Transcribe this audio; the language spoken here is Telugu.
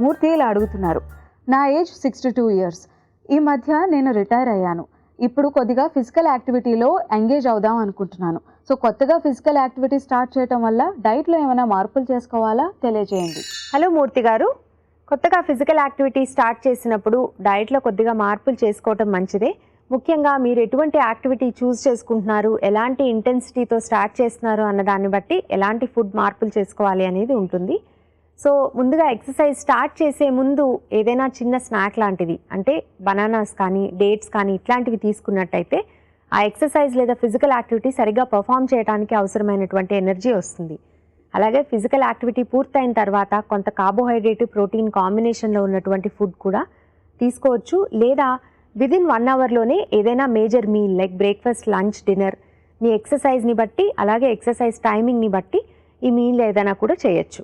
మూర్తి ఇలా అడుగుతున్నారు. నా ఏజ్ 62 ఇయర్స్. ఈ మధ్య నేను రిటైర్ అయ్యాను. ఇప్పుడు కొద్దిగా ఫిజికల్ యాక్టివిటీలో ఎంగేజ్ అవుదాం అనుకుంటున్నాను. సో కొత్తగా ఫిజికల్ యాక్టివిటీ స్టార్ట్ చేయడం వల్ల డైట్లో ఏమైనా మార్పులు చేసుకోవాలా తెలియజేయండి. హలో మూర్తి గారు, కొత్తగా ఫిజికల్ యాక్టివిటీ స్టార్ట్ చేసినప్పుడు డైట్లో కొద్దిగా మార్పులు చేసుకోవటం మంచిదే. ముఖ్యంగా మీరు ఎటువంటి యాక్టివిటీ చూస్ చేసుకుంటున్నారు, ఎలాంటి ఇంటెన్సిటీతో స్టార్ట్ చేస్తున్నారు అన్న దాన్ని బట్టి ఎలాంటి ఫుడ్ మార్పులు చేసుకోవాలి అనేది ఉంటుంది. సో ముందుగా ఎక్సర్సైజ్ స్టార్ట్ చేసే ముందు ఏదైనా చిన్న స్నాక్ లాంటిది, అంటే బనానాస్ కానీ డేట్స్ కానీ ఇట్లాంటివి తీసుకున్నట్టయితే ఆ ఎక్సర్సైజ్ లేదా ఫిజికల్ యాక్టివిటీ సరిగ్గా పర్ఫామ్ చేయడానికి అవసరమైనటువంటి ఎనర్జీ వస్తుంది. అలాగే ఫిజికల్ యాక్టివిటీ పూర్తయిన తర్వాత కొంత కార్బోహైడ్రేట్ ప్రోటీన్ కాంబినేషన్లో ఉన్నటువంటి ఫుడ్ కూడా తీసుకోవచ్చు. లేదా విదిన్ 1 అవర్లోనే ఏదైనా major meal like breakfast, lunch, dinner మీ ఎక్సర్సైజ్ని బట్టి అలాగే ఎక్సర్సైజ్ టైమింగ్ని బట్టి ఈ మీల్ ఏదైనా కూడా చేయొచ్చు.